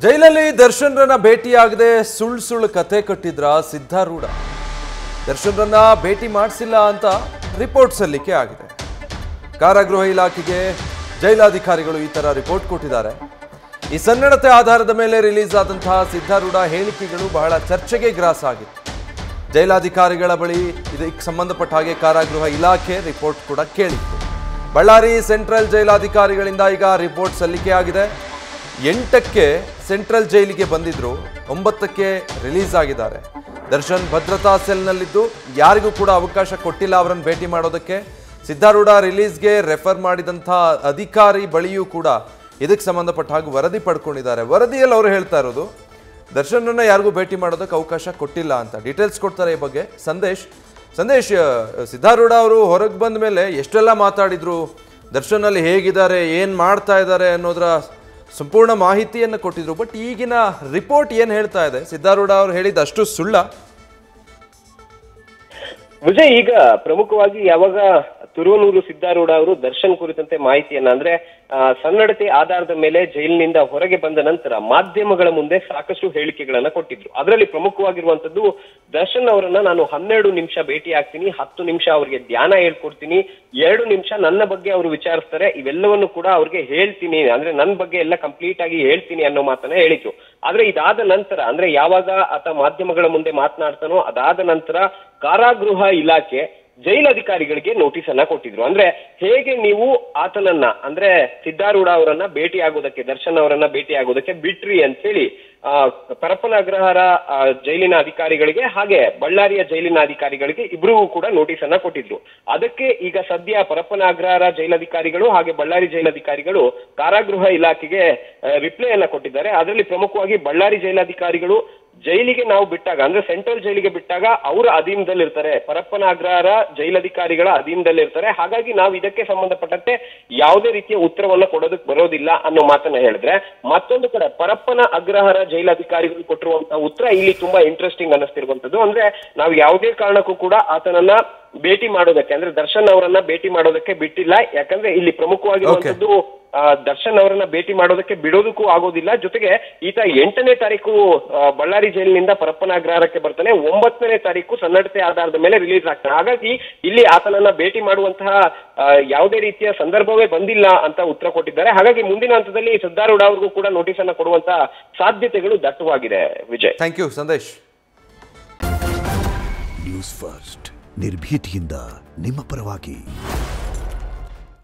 ಜೈಲಲ್ಲಿ ದರ್ಶನ್ರನ್ನ ಭೇಟಿಯಾಗದೆ ಸುಳ್ಳು ಕತೆ ಕಟ್ಟಿದ್ರ ಸಿದ್ಧಾರೂಢ. ದರ್ಶನ್ರನ್ನ ಭೇಟಿ ಮಾಡಿಸಿಲ್ಲ ಅಂತ ರಿಪೋರ್ಟ್ ಸಲ್ಲಿಕೆ ಆಗಿದೆ. ಕಾರಾಗೃಹ ಇಲಾಖೆಗೆ ಜೈಲಾಧಿಕಾರಿಗಳು ಈ ತರ ರಿಪೋರ್ಟ್ ಕೊಟ್ಟಿದ್ದಾರೆ. ಈ ಸನ್ನಡತೆ ಆಧಾರದ ಮೇಲೆ ರಿಲೀಸ್ ಆದಂತಹ ಸಿದ್ಧಾರೂಢ ಹೇಳಿಕೆಗಳು ಬಹಳ ಚರ್ಚೆಗೆ ಗ್ರಾಸ ಆಗಿತ್ತು. ಜೈಲಾಧಿಕಾರಿಗಳ ಬಳಿ ಇದಕ್ಕೆ ಸಂಬಂಧಪಟ್ಟ ಹಾಗೆ ಕಾರಾಗೃಹ ಇಲಾಖೆ ರಿಪೋರ್ಟ್ ಕೂಡ ಕೇಳಿತ್ತು. ಬಳ್ಳಾರಿ ಸೆಂಟ್ರಲ್ ಜೈಲಾಧಿಕಾರಿಗಳಿಂದ ಈಗ ರಿಪೋರ್ಟ್ ಸಲ್ಲಿಕೆ ಆಗಿದೆ. 8ಕ್ಕೆ ಸೆಂಟ್ರಲ್ ಜೈಲಿಗೆ ಬಂದಿದ್ರು, 9ಕ್ಕೆ ರಿಲೀಸ್ ಆಗಿದ್ದಾರೆ. ದರ್ಶನ್ ಭದ್ರತಾ ಸೆಲ್ನಲ್ಲಿದ್ದು ಯಾರಿಗೂ ಕೂಡ ಅವಕಾಶ ಕೊಟ್ಟಿಲ್ಲ ಅವರನ್ನು ಭೇಟಿ ಮಾಡೋದಕ್ಕೆ. ಸಿದ್ಧಾರೂಢ ರಿಲೀಸ್ಗೆ ರೆಫರ್ ಮಾಡಿದಂಥ ಅಧಿಕಾರಿ ಬಳಿಯೂ ಕೂಡ ಇದಕ್ಕೆ ಸಂಬಂಧಪಟ್ಟ ಹಾಗೆ ವರದಿ ಪಡ್ಕೊಂಡಿದ್ದಾರೆ. ವರದಿಯಲ್ಲಿ ಅವರು ಹೇಳ್ತಾ ಇರೋದು ದರ್ಶನನ್ನ ಯಾರಿಗೂ ಭೇಟಿ ಮಾಡೋದಕ್ಕೆ ಅವಕಾಶ ಕೊಟ್ಟಿಲ್ಲ ಅಂತ. ಡೀಟೇಲ್ಸ್ ಕೊಡ್ತಾರೆ ಈ ಬಗ್ಗೆ ಸಂದೇಶ್. ಸಿದ್ಧಾರೂಢ ಅವರು ಹೊರಗೆ ಬಂದ ಮೇಲೆ ಎಷ್ಟೆಲ್ಲ ಮಾತಾಡಿದ್ರು, ದರ್ಶನಲ್ಲಿ ಹೇಗಿದ್ದಾರೆ, ಏನು ಮಾಡ್ತಾ ಇದ್ದಾರೆ ಅನ್ನೋದರ ಸಂಪೂರ್ಣ ಮಾಹಿತಿಯನ್ನು ಕೊಟ್ಟಿದ್ರು. ಬಟ್ ಈಗಿನ ರಿಪೋರ್ಟ್ ಏನು ಹೇಳ್ತಾ ಇದೆ? ಸಿದ್ಧಾರೂಢ ಅವರು ಹೇಳಿದ ಅಷ್ಟು ಸುಳ್ಳ? ವಿಜಯ್, ಈಗ ಪ್ರಮುಖವಾಗಿ ಯಾವಾಗ ತುರುವನೂರು ಸಿದ್ಧಾರೂಢ ಅವರು ದರ್ಶನ್ ಕುರಿತಂತೆ ಮಾಹಿತಿಯನ್ನ ಅಂದ್ರೆ ಸನ್ನಡತೆ ಆಧಾರದ ಮೇಲೆ ಜೈಲಿನಿಂದ ಹೊರಗೆ ಬಂದ ನಂತರ ಮಾಧ್ಯಮಗಳ ಮುಂದೆ ಸಾಕಷ್ಟು ಹೇಳಿಕೆಗಳನ್ನ ಕೊಟ್ಟಿದ್ರು. ಅದರಲ್ಲಿ ಪ್ರಮುಖವಾಗಿರುವಂತದ್ದು, ದರ್ಶನ್ ಅವರನ್ನ ನಾನು 12 ನಿಮಿಷ ಭೇಟಿ ಆಗ್ತೀನಿ, 10 ನಿಮಿಷ ಅವರಿಗೆ ಧ್ಯಾನ ಹೇಳ್ಕೊಡ್ತೀನಿ, 2 ನಿಮಿಷ ನನ್ನ ಬಗ್ಗೆ ಅವರು ವಿಚಾರಿಸ್ತಾರೆ, ಇವೆಲ್ಲವನ್ನು ಕೂಡ ಅವ್ರಿಗೆ ಹೇಳ್ತೀನಿ, ಅಂದ್ರೆ ನನ್ನ ಬಗ್ಗೆ ಎಲ್ಲ ಕಂಪ್ಲೀಟ್ ಆಗಿ ಹೇಳ್ತೀನಿ ಅನ್ನೋ ಮಾತನ್ನ ಹೇಳಿದ್ರು. ಆದ್ರೆ ಇದಾದ ನಂತರ, ಅಂದ್ರೆ ಯಾವಾಗ ಆತ ಮಾಧ್ಯಮಗಳ ಮುಂದೆ ಮಾತನಾಡ್ತಾನೋ ಅದಾದ ನಂತರ ಕಾರಾಗೃಹ ಇಲಾಖೆ ಜೈಲಧಿಕಾರಿಗಳಿಗೆ ನೋಟಿಸ್ ಅನ್ನ ಕೊಟ್ಟಿದ್ರು. ಅಂದ್ರೆ ಹೇಗೆ ನೀವು ಆತನನ್ನ, ಅಂದ್ರೆ ಸಿದ್ಧಾರೂಢ ಅವರನ್ನ ಭೇಟಿ ಆಗೋದಕ್ಕೆ, ದರ್ಶನ್ ಅವರನ್ನ ಭೇಟಿ ಆಗೋದಕ್ಕೆ ಬಿಟ್ರಿ ಅಂತ ಹೇಳಿ ಪರಪ್ಪನ ಅಗ್ರಹಾರ ಜೈಲಿನ ಅಧಿಕಾರಿಗಳಿಗೆ ಹಾಗೆ ಬಳ್ಳಾರಿಯ ಜೈಲಿನ ಅಧಿಕಾರಿಗಳಿಗೆ ಇಬ್ಬರಿಗೂ ಕೂಡ ನೋಟಿಸ್ ಅನ್ನ ಕೊಟ್ಟಿದ್ರು. ಅದಕ್ಕೆ ಈಗ ಸದ್ಯ ಪರಪ್ಪನ ಅಗ್ರಹಾರ ಜೈಲಧಿಕಾರಿಗಳು ಹಾಗೆ ಬಳ್ಳಾರಿ ಜೈಲಧಿಕಾರಿಗಳು ಕಾರಾಗೃಹ ಇಲಾಖೆಗೆ ರಿಪ್ಲೈ ಅನ್ನ ಕೊಟ್ಟಿದ್ದಾರೆ. ಅದರಲ್ಲಿ ಪ್ರಮುಖವಾಗಿ ಬಳ್ಳಾರಿ ಜೈಲಾಧಿಕಾರಿಗಳು ಜೈಲಿಗೆ ನಾವು ಬಿಟ್ಟಾಗ, ಅಂದ್ರೆ ಸೆಂಟ್ರಲ್ ಜೈಲಿಗೆ ಬಿಟ್ಟಾಗ ಅವರ ಅಧೀನದಲ್ಲಿರ್ತಾರೆ, ಪರಪ್ಪನ ಅಗ್ರಹಾರ ಜೈಲಧಿಕಾರಿಗಳ ಅಧೀನದಲ್ಲಿರ್ತಾರೆ. ಹಾಗಾಗಿ ನಾವು ಇದಕ್ಕೆ ಸಂಬಂಧಪಟ್ಟಂತೆ ಯಾವುದೇ ರೀತಿಯ ಉತ್ತರವನ್ನ ಕೊಡೋದಕ್ಕೆ ಬರೋದಿಲ್ಲ ಅನ್ನೋ ಮಾತನ್ನ ಹೇಳಿದ್ರೆ, ಮತ್ತೊಂದು ಕಡೆ ಪರಪ್ಪನ ಅಗ್ರಹಾರ ಜೈಲಧಿಕಾರಿಗಳು ಕೊಟ್ಟಿರುವಂತಹ ಉತ್ತರ ಇಲ್ಲಿ ತುಂಬಾ ಇಂಟ್ರೆಸ್ಟಿಂಗ್ ಅನ್ನಿಸ್ತಿರುವಂತದ್ದು. ಅಂದ್ರೆ ನಾವು ಯಾವುದೇ ಕಾರಣಕ್ಕೂ ಕೂಡ ಆತನನ್ನ ಭೇಟಿ ಮಾಡೋದಕ್ಕೆ, ಅಂದ್ರೆ ದರ್ಶನ್ ಅವರನ್ನ ಭೇಟಿ ಮಾಡೋದಕ್ಕೆ ಬಿಟ್ಟಿಲ್ಲ. ಯಾಕಂದ್ರೆ ಇಲ್ಲಿ ಪ್ರಮುಖವಾಗಿರುವಂತದ್ದು, ದರ್ಶನ್ ಅವರನ್ನ ಭೇಟಿ ಮಾಡೋದಕ್ಕೆ ಬಿಡೋದಕ್ಕೂ ಆಗೋದಿಲ್ಲ. ಜೊತೆಗೆ ಈತ 8ನೇ ತಾರೀಕು ಬಳ್ಳಾರಿ ಜೈಲಿನಿಂದ ಪರಪ್ಪನ ಅಗ್ರಹಾರಕ್ಕೆ ಬರ್ತಾನೆ, 9ನೇ ತಾರೀಕು ಸನ್ನಡತೆ ಆಧಾರದ ಮೇಲೆ ರಿಲೀಸ್ ಆಗ್ತಾನೆ. ಹಾಗಾಗಿ ಇಲ್ಲಿ ಆತನನ್ನ ಭೇಟಿ ಮಾಡುವಂತಹ ಯಾವುದೇ ರೀತಿಯ ಸಂದರ್ಭವೇ ಬಂದಿಲ್ಲ ಅಂತ ಉತ್ತರ ಕೊಟ್ಟಿದ್ದಾರೆ. ಹಾಗಾಗಿ ಮುಂದಿನ ಹಂತದಲ್ಲಿ ಸಿದ್ಧಾರೂಢ ಅವ್ರಿಗೂ ಕೂಡ ನೋಟಿಸ್ ಅನ್ನ ಕೊಡುವಂತಹ ಸಾಧ್ಯತೆಗಳು ದಟ್ಟವಾಗಿದೆ. Vijay, thank you Sandesh. News first, ನಿರ್ಭೀತಿಯಿಂದ ನಿಮ್ಮ ಪರವಾಗಿ.